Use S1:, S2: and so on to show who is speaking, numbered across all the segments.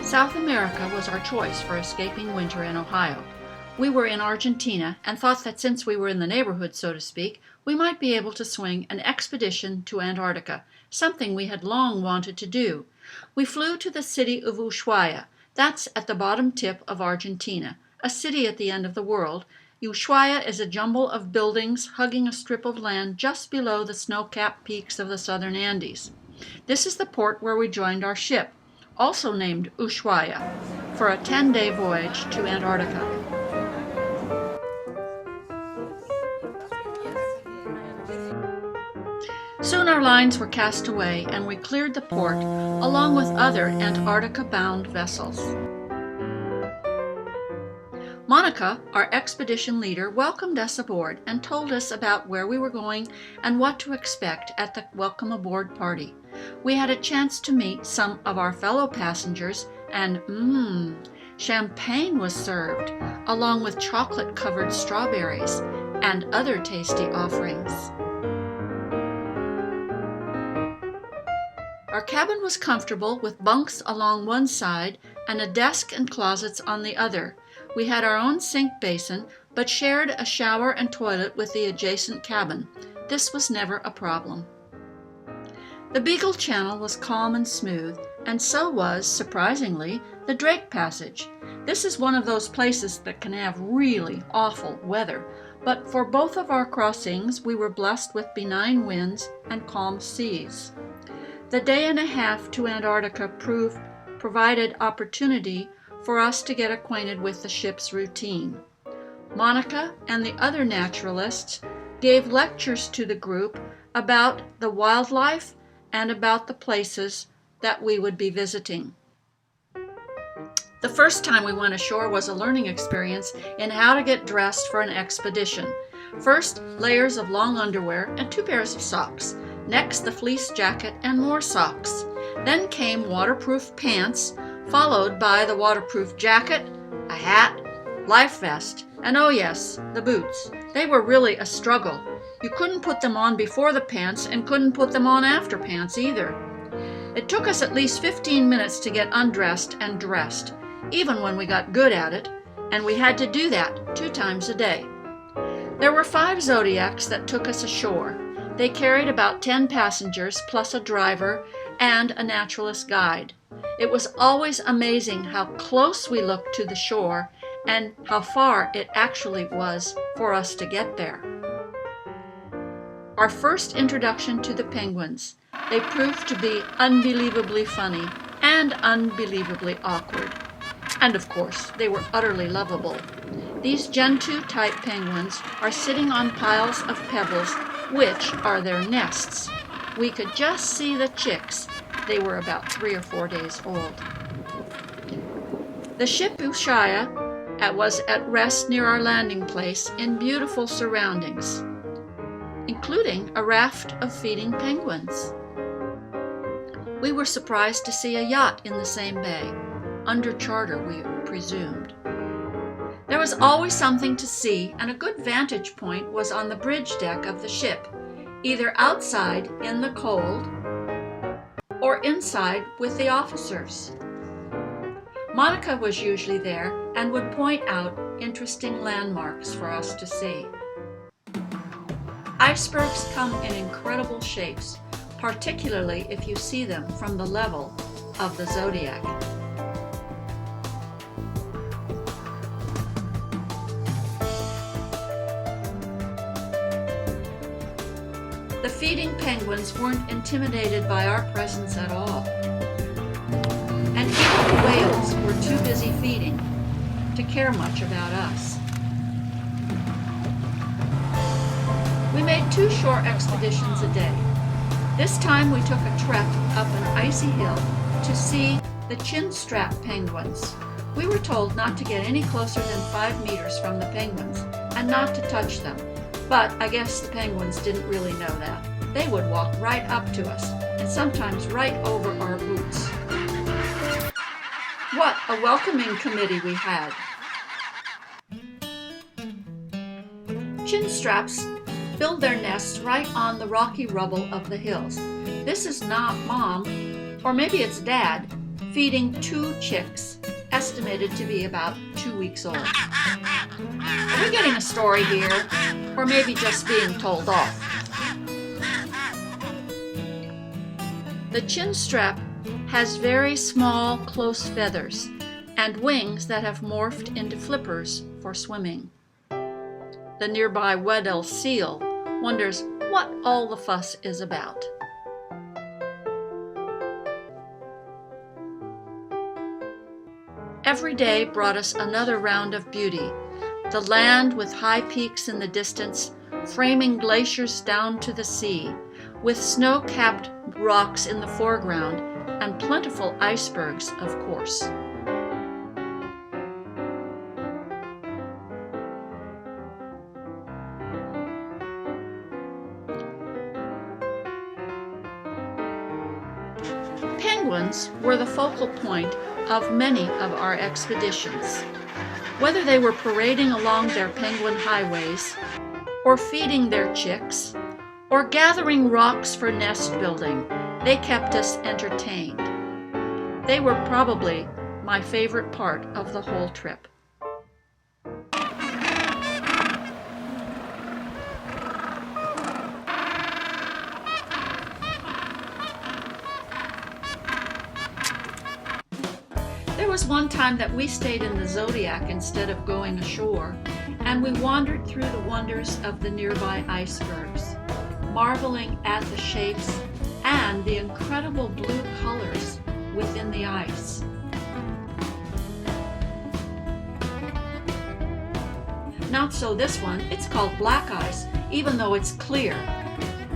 S1: South America was our choice for escaping winter in Ohio. We were in Argentina and thought that since we were in the neighborhood, so to speak, we might be able to swing an expedition to Antarctica, something we had long wanted to do. We flew to the city of Ushuaia. That's at the bottom tip of Argentina, a city at the end of the world. Ushuaia is a jumble of buildings hugging a strip of land just below the snow-capped peaks of the southern Andes. This is the port where we joined our ship, also named Ushuaia, for a 10-day voyage to Antarctica. Soon our lines were cast away and we cleared the port along with other Antarctica-bound vessels. Monica, our expedition leader, welcomed us aboard and told us about where we were going and what to expect at the welcome aboard party. We had a chance to meet some of our fellow passengers and champagne was served, along with chocolate-covered strawberries and other tasty offerings. Our cabin was comfortable with bunks along one side and a desk and closets on the other. We had our own sink basin, but shared a shower and toilet with the adjacent cabin. This was never a problem. The Beagle Channel was calm and smooth, and so was, surprisingly, the Drake Passage. This is one of those places that can have really awful weather, but for both of our crossings we were blessed with benign winds and calm seas. The day and a half to Antarctica provided opportunity for us to get acquainted with the ship's routine. Monica and the other naturalists gave lectures to the group about the wildlife and about the places that we would be visiting. The first time we went ashore was a learning experience in how to get dressed for an expedition. First, layers of long underwear and 2 pairs of socks. Next, the fleece jacket and more socks. Then came waterproof pants, followed by the waterproof jacket, a hat, life vest, and oh yes, the boots. They were really a struggle. You couldn't put them on before the pants and couldn't put them on after pants either. It took us at least 15 minutes to get undressed and dressed, even when we got good at it, and we had to do that 2 times a day. There were 5 Zodiacs that took us ashore. They carried about 10 passengers plus a driver and a naturalist guide. It was always amazing how close we looked to the shore and how far it actually was for us to get there. Our first introduction to the penguins. They proved to be unbelievably funny and unbelievably awkward. And of course, they were utterly lovable. These Gentoo type penguins are sitting on piles of pebbles, which are their nests. We could just see the chicks. They were about 3 or 4 days old. The ship Ushuaia was at rest near our landing place in beautiful surroundings, including a raft of feeding penguins. We were surprised to see a yacht in the same bay, under charter we presumed. There was always something to see, and a good vantage point was on the bridge deck of the ship, either outside in the cold or inside with the officers. Monica was usually there and would point out interesting landmarks for us to see. Icebergs come in incredible shapes, particularly if you see them from the level of the Zodiac. The feeding penguins weren't intimidated by our presence at all. And even the whales were too busy feeding to care much about us. We made 2 shore expeditions a day. This time we took a trek up an icy hill to see the chinstrap penguins. We were told not to get any closer than 5 meters from the penguins and not to touch them. But I guess the penguins didn't really know that. They would walk right up to us, and sometimes right over our boots. What a welcoming committee we had. Chinstraps build their nests right on the rocky rubble of the hills. This is not Mom, or maybe it's Dad, feeding 2 chicks, estimated to be about 2 weeks old. Are we getting a story here, or maybe just being told off? The chin strap has very small, close feathers and wings that have morphed into flippers for swimming. The nearby Weddell seal wonders what all the fuss is about. Every day brought us another round of beauty. The land with high peaks in the distance, framing glaciers down to the sea, with snow-capped rocks in the foreground and plentiful icebergs, of course. Penguins were the focal point of many of our expeditions. Whether they were parading along their penguin highways, or feeding their chicks, or gathering rocks for nest building, they kept us entertained. They were probably my favorite part of the whole trip. There was one time that we stayed in the Zodiac instead of going ashore, and we wandered through the wonders of the nearby icebergs, marveling at the shapes and the incredible blue colors within the ice. Not so this one. It's called black ice, even though it's clear.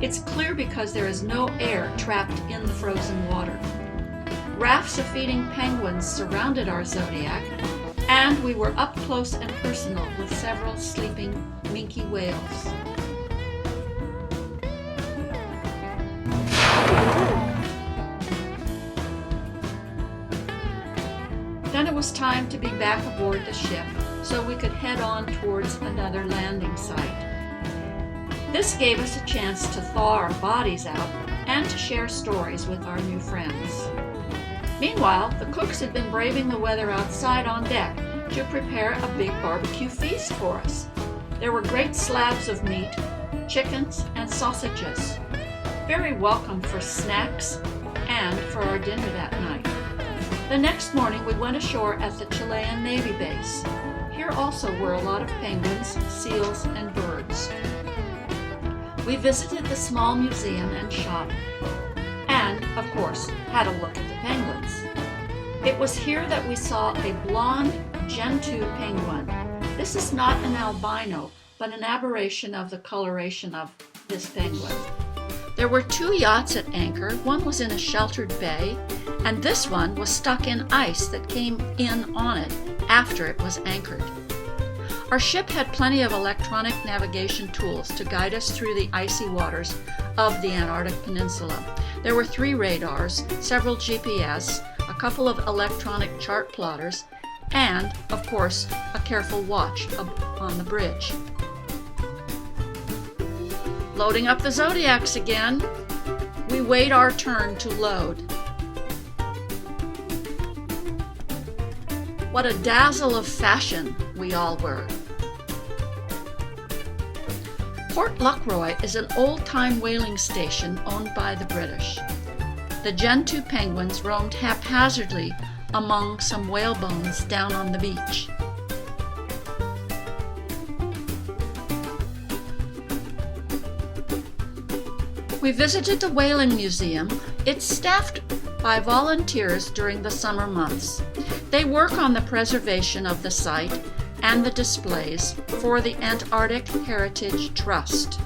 S1: It's clear because there is no air trapped in the frozen water. Rafts of feeding penguins surrounded our Zodiac, and we were up close and personal with several sleeping minke whales. Then it was time to be back aboard the ship so we could head on towards another landing site. This gave us a chance to thaw our bodies out and to share stories with our new friends. Meanwhile, the cooks had been braving the weather outside on deck to prepare a big barbecue feast for us. There were great slabs of meat, chickens, and sausages, very welcome for snacks and for our dinner that night. The next morning we went ashore at the Chilean Navy base. Here also were a lot of penguins, seals, and birds. We visited the small museum and shop, and, of course, had a look at the penguins. It was here that we saw a blonde Gentoo penguin. This is not an albino, but an aberration of the coloration of this penguin. There were 2 yachts at anchor. One was in a sheltered bay, and this one was stuck in ice that came in on it after it was anchored. Our ship had plenty of electronic navigation tools to guide us through the icy waters of the Antarctic Peninsula. There were 3 radars, several GPS, a couple of electronic chart plotters, and, of course, a careful watch on the bridge. Loading up the Zodiacs again, we wait our turn to load. What a dazzle of fashion we all were. Port Lucroy is an old-time whaling station owned by the British. The Gentoo penguins roamed haphazardly among some whale bones down on the beach. We visited the Whaling Museum. It's staffed by volunteers during the summer months. They work on the preservation of the site and the displays for the Antarctic Heritage Trust.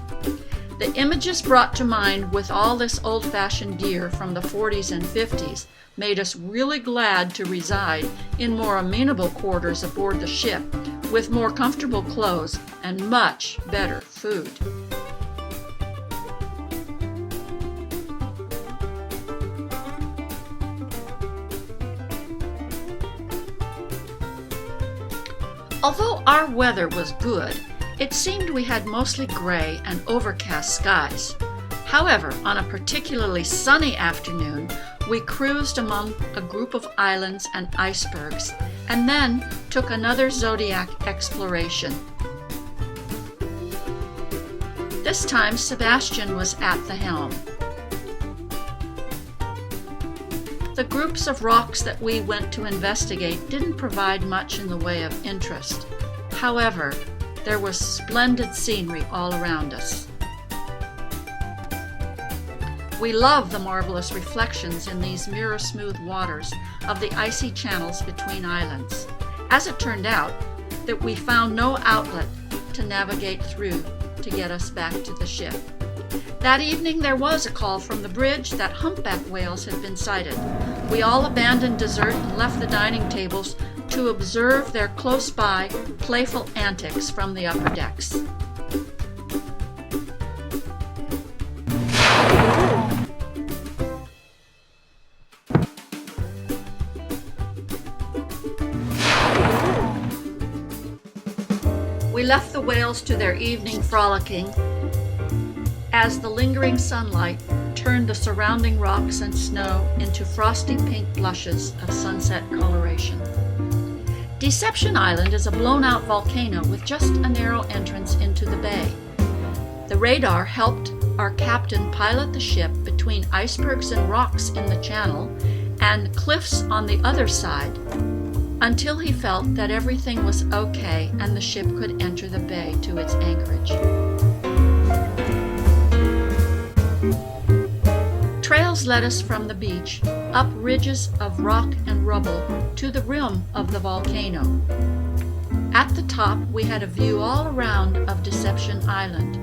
S1: The images brought to mind with all this old-fashioned gear from the 40s and 50s made us really glad to reside in more amenable quarters aboard the ship with more comfortable clothes and much better food. Although our weather was good, it seemed we had mostly gray and overcast skies. However, on a particularly sunny afternoon, we cruised among a group of islands and icebergs, and then took another zodiac exploration. This time, Sebastian was at the helm. The groups of rocks that we went to investigate didn't provide much in the way of interest. However, there was splendid scenery all around us. We love the marvelous reflections in these mirror-smooth waters of the icy channels between islands. As it turned out, that we found no outlet to navigate through to get us back to the ship. That evening there was a call from the bridge that humpback whales had been sighted. We all abandoned dessert and left the dining tables to observe their close-by, playful antics from the upper decks. We left the whales to their evening frolicking as the lingering sunlight turned the surrounding rocks and snow into frosty pink blushes of sunset coloration. Deception Island is a blown-out volcano with just a narrow entrance into the bay. The radar helped our captain pilot the ship between icebergs and rocks in the channel and cliffs on the other side, until he felt that everything was okay and the ship could enter the bay to its anchorage. Trails led us from the beach, up ridges of rock and rubble, to the rim of the volcano. At the top, we had a view all around of Deception Island.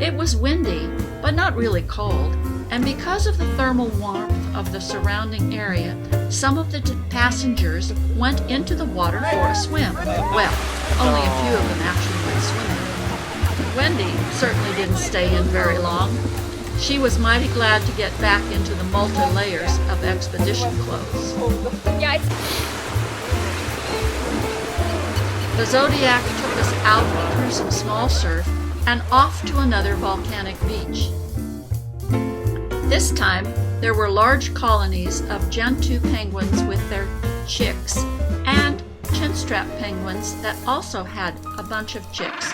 S1: It was windy, but not really cold, and because of the thermal warmth of the surrounding area, some of the passengers went into the water for a swim. Well, only a few of them actually went swimming. Wendy certainly didn't stay in very long. She was mighty glad to get back into the multi-layers of expedition clothes. The Zodiac took us out through some small surf and off to another volcanic beach. This time, there were large colonies of gentoo penguins with their chicks and chinstrap penguins that also had a bunch of chicks.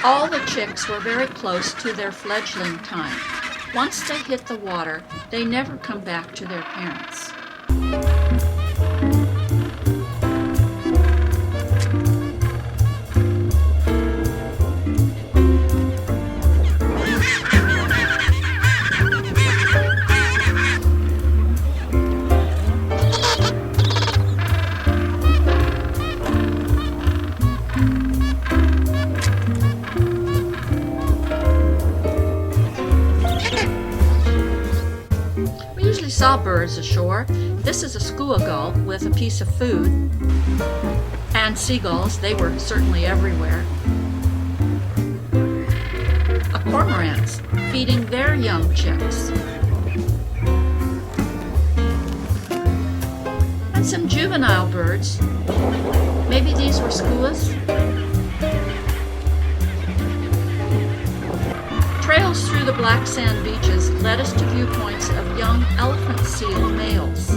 S1: All the chicks were very close to their fledgling time. Once they hit the water, they never come back to their parents. Saw birds ashore. This is a skua gull with a piece of food, and seagulls, they were certainly everywhere. Cormorants feeding their young chicks. And some juvenile birds. Maybe these were skuas. Trails through the black sand beaches led us to viewpoints of young elephant seal males.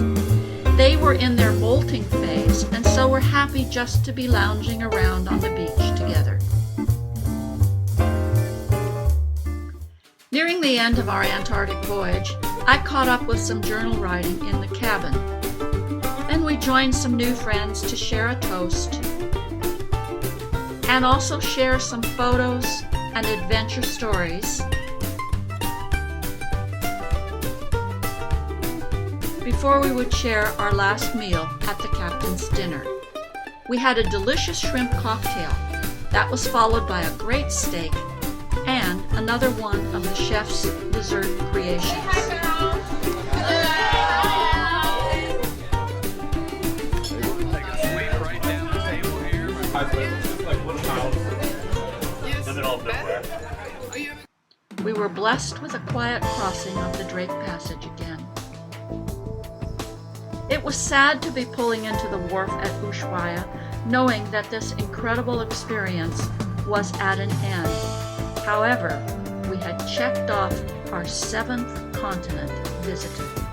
S1: They were in their molting phase and so were happy just to be lounging around on the beach together. Nearing the end of our Antarctic voyage, I caught up with some journal writing in the cabin. Then we joined some new friends to share a toast and also share some photos and adventure stories before we would share our last meal at the captain's dinner. We had a delicious shrimp cocktail that was followed by a great steak and another one of the chef's dessert creations. We were blessed with a quiet crossing of the Drake Passage again. It was sad to be pulling into the wharf at Ushuaia, knowing that this incredible experience was at an end. However, we had checked off our 7th continent visited.